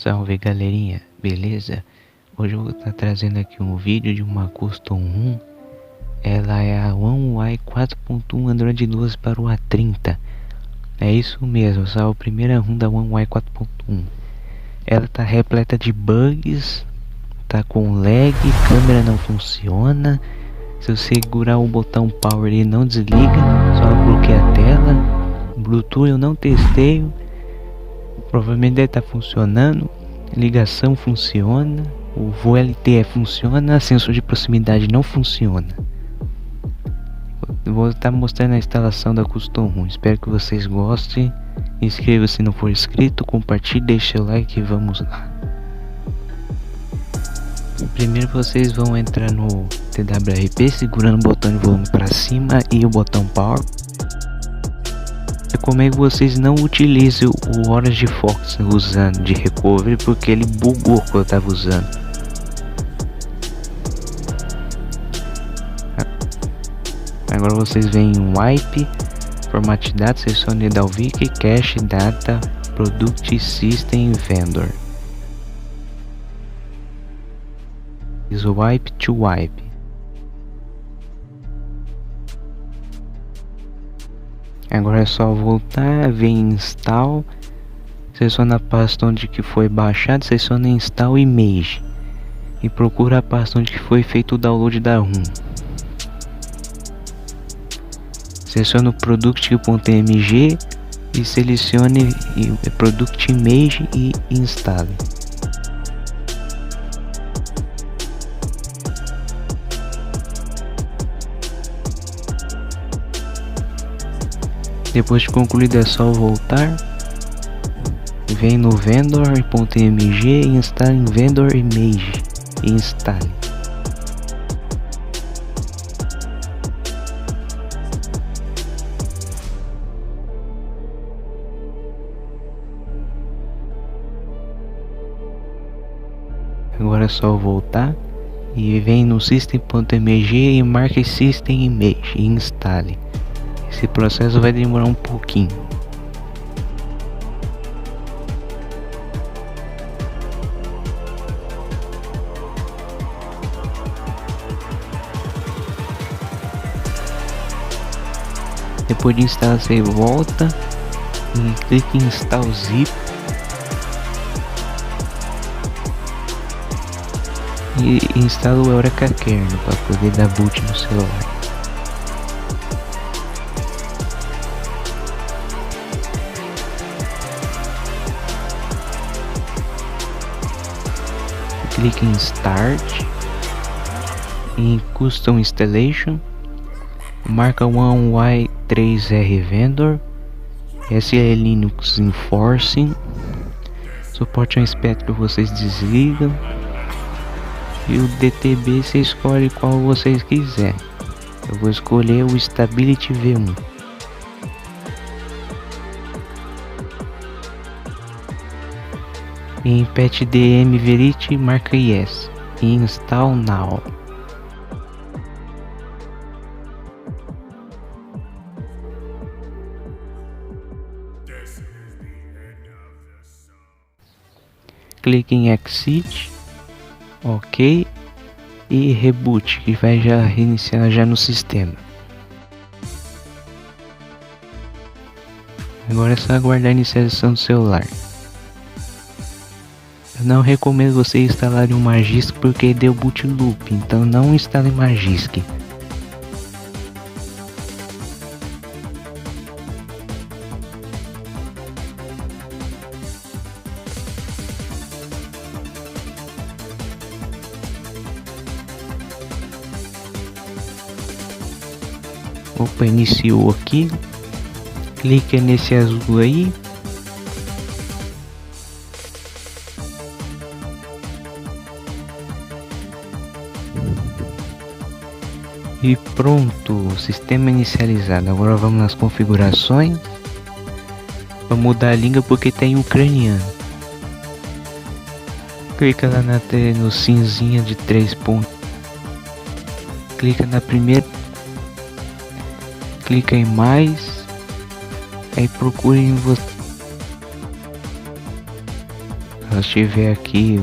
Salve galerinha, beleza? Hoje eu vou estar trazendo aqui um vídeo de uma Custom ROM. Ela é a One UI 4.1 Android 12 para o A30. É isso mesmo, essa é a primeira ROM da One UI 4.1. Ela tá repleta de bugs, tá com lag, câmera não funciona. Se eu segurar o botão power ele não desliga, só bloqueia a tela. Bluetooth eu não testei, provavelmente deve estar funcionando. Ligação funciona, o voo LTE funciona, sensor de proximidade não funciona. Vou estar mostrando a instalação da Custom ROM. Espero que vocês gostem. Inscreva-se se não for inscrito, compartilhe, deixe seu like e vamos lá. Primeiro vocês vão entrar no TWRP segurando o botão de volume para cima e o botão power. Recomendo que vocês não utilizem o Orange Fox usando de recovery, porque ele bugou quando eu estava usando. Agora vocês vêm em Wipe, Format Data, selecione Dalvik, Cache Data, Product System Vendor. Wipe to Wipe. Agora é só voltar, vem em Install, seleciona a pasta onde que foi baixado, seleciona Install Image e procura a pasta onde que foi feito o download da ROM. Selecione o product.mg e selecione Product Image e instale. Depois de concluído é só voltar, vem no vendor.mg e instale em vendor image e instale. Agora é só voltar e vem no system.mg e marque system image e instale. Esse processo vai demorar um pouquinho. Depois de instalar, você volta e clica em Install Zip e instala o Eureka Kernel para poder dar boot no celular. Clique em Start, em Custom Installation, marca One UI 3R Vendor, SE Linux Enforcing, suporte ao espectro vocês desligam e o DTB você escolhe qual vocês quiserem. Eu vou escolher o Stability V1. Em PetDM Verity marca Yes e Install Now. Clique em Exit, OK e Reboot, que vai já reiniciar já no sistema. Agora é só aguardar a inicialização do celular. Eu não recomendo você instalar um Magisk porque deu boot loop, então não instale Magisk. Opa, iniciou aqui. Clique nesse azul aí. E pronto, sistema inicializado. Agora vamos nas configurações. Vou mudar a língua porque tem ucraniano. Clica lá no cinzinha de 3 pontos. Clica na primeira. Clica em mais. Aí procure em você. Se tiver aqui,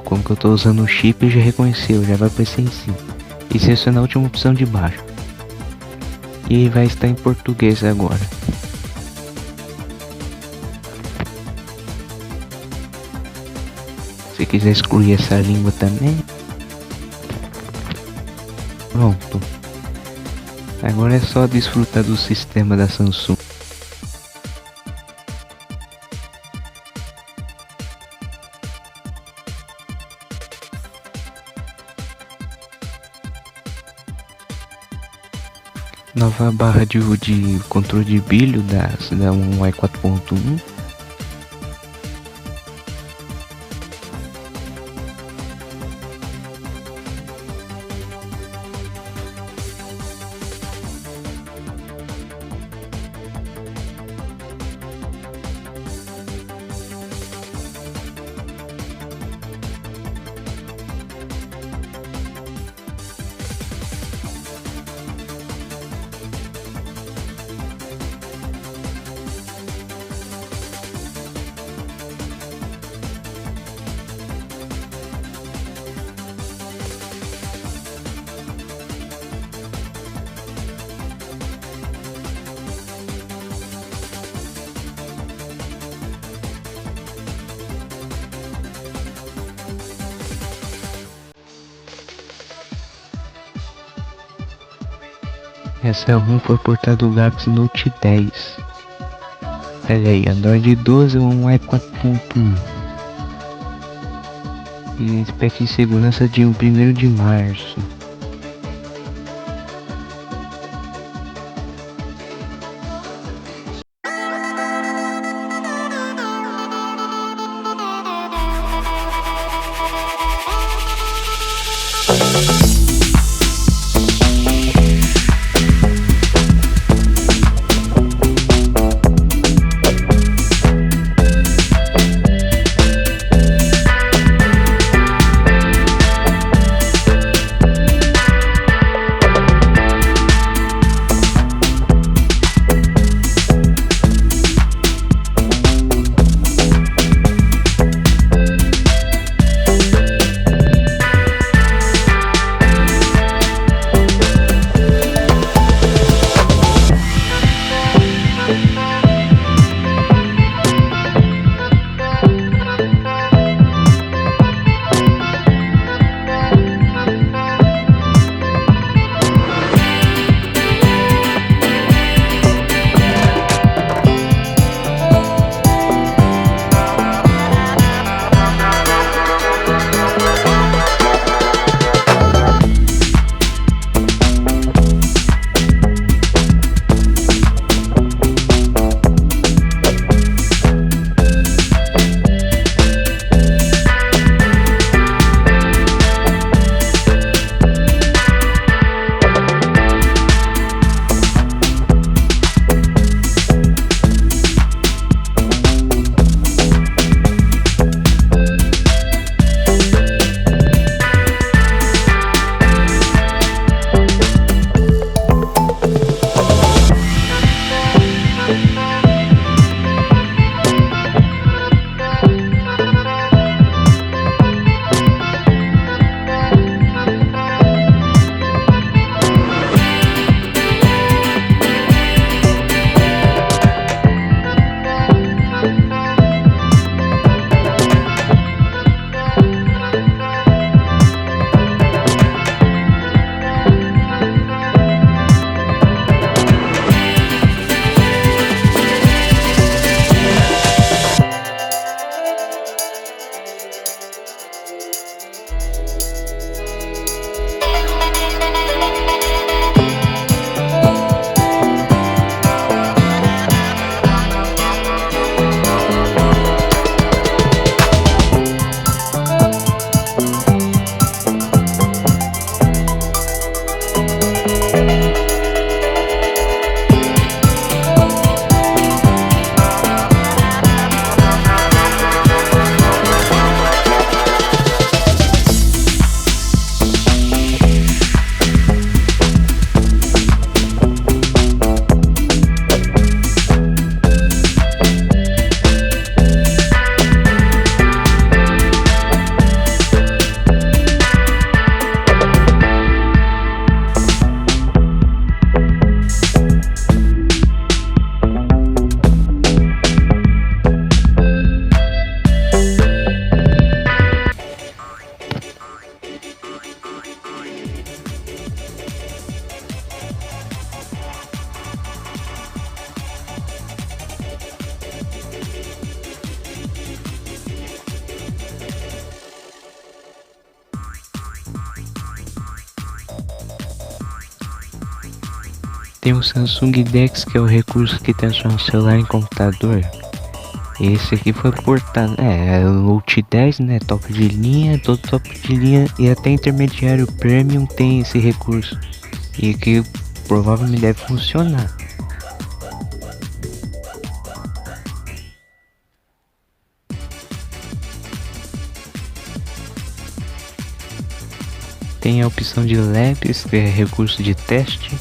como que eu tô usando o chip, já reconheceu, já vai aparecer em cima. E selecionar a última opção de baixo. E vai estar em português agora. Se quiser excluir essa língua também. Pronto. Agora é só desfrutar do sistema da Samsung. Nova barra de controle de brilho da One UI 4.1. Essa ROM foi portada do Galaxy Note 10. Olha aí, Android 12 One UI 4.1. E espécie de segurança de 1º de março. Tem o Samsung Dex, que é o recurso que transforma o celular em computador. Esse aqui foi portado, é o Note 10, né, top de linha, todo top de linha e até intermediário premium tem esse recurso. E que provavelmente deve funcionar. Tem a opção de Labs, que é recurso de teste.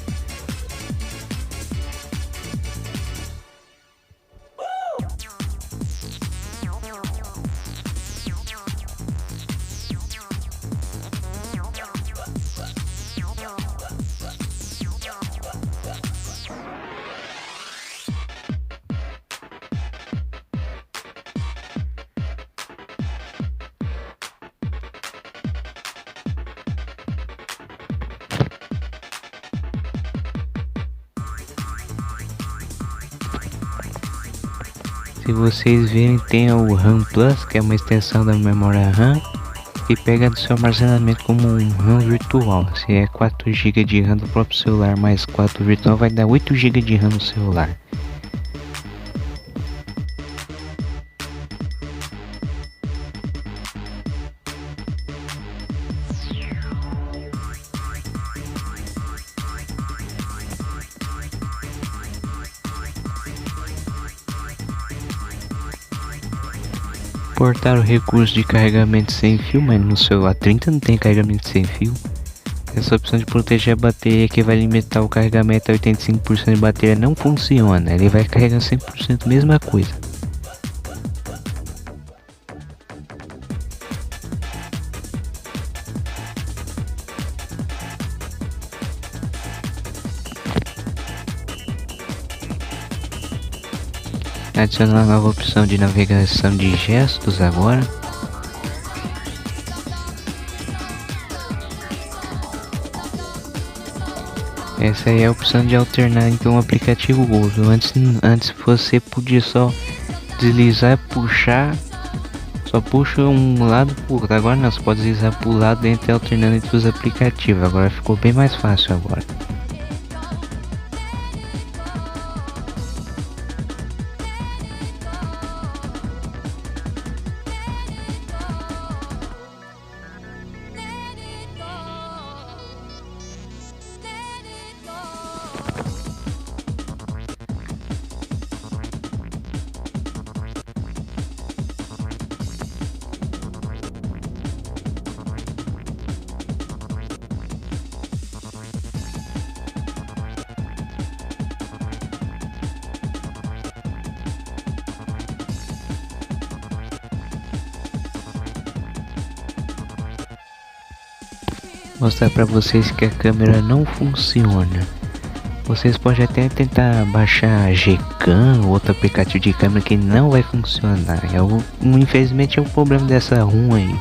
Se vocês verem, tem o RAM Plus, que é uma extensão da memória RAM, que pega do seu armazenamento como um RAM virtual. Se é 4 GB de RAM do próprio celular mais 4 virtual, vai dar 8 GB de RAM no celular. Portar o recurso de carregamento sem fio, mas no celular 30 não tem carregamento sem fio. Essa opção de proteger a bateria, que vai limitar o carregamento a 85% de bateria, não funciona. Ele vai carregar 100%, mesma coisa. Adicionar a nova opção de navegação de gestos agora. Essa aí é a opção de alternar entre um aplicativo ou outro. Antes você podia só deslizar e puxar, só puxa um lado pro outro. Agora não, você pode deslizar pro lado e alternando entre os aplicativos. Agora ficou bem mais fácil agora. Mostrar para vocês que a câmera não funciona. Vocês podem até tentar baixar a Gcam, outro aplicativo de câmera, que não vai funcionar. Infelizmente é o problema dessa ROM aí.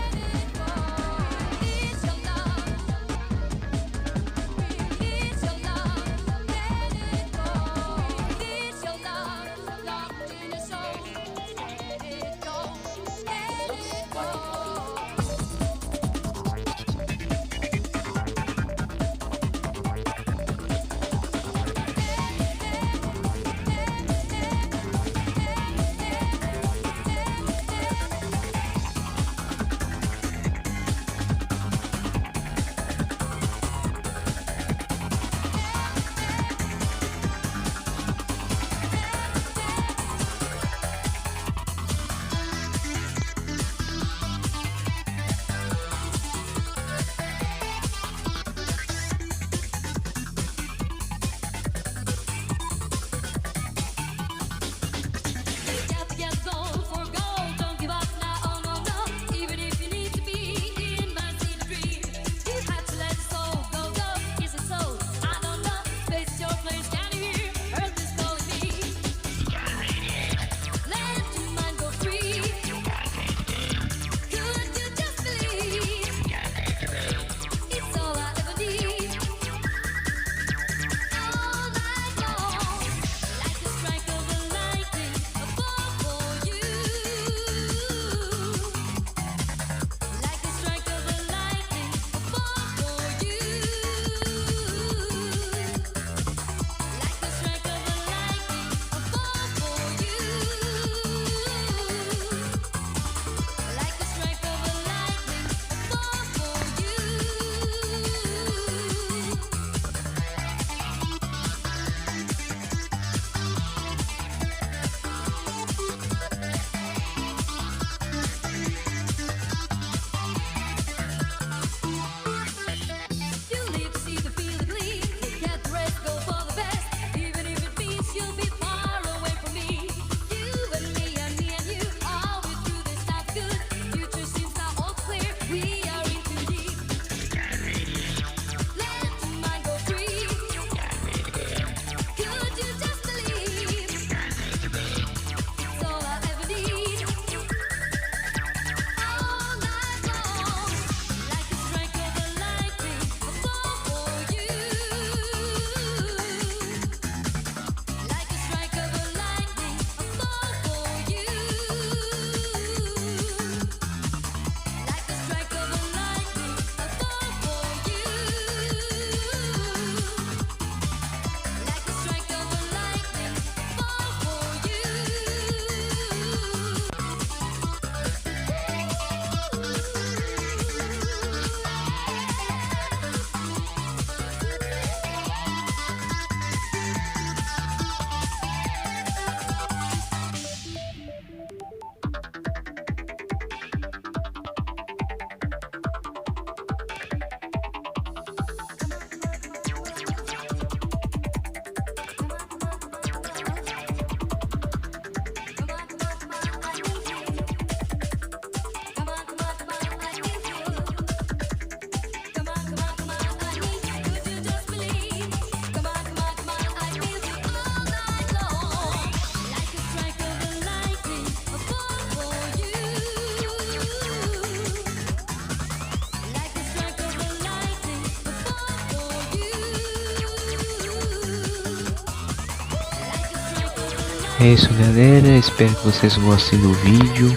É isso, galera, espero que vocês gostem do vídeo.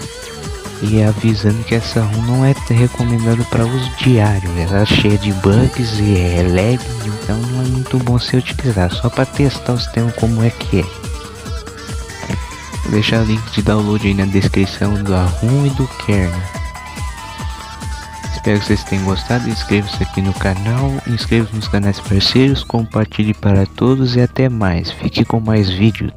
E avisando que essa ROM não é recomendada para uso diário, ela é cheia de bugs e é lag, então não é muito bom se utilizar, só para testar o sistema como é que é. Vou deixar o link de download aí na descrição da ROM e do kernel. Espero que vocês tenham gostado, inscreva-se aqui no canal, inscreva-se nos canais parceiros, compartilhe para todos e até mais, fique com mais vídeos.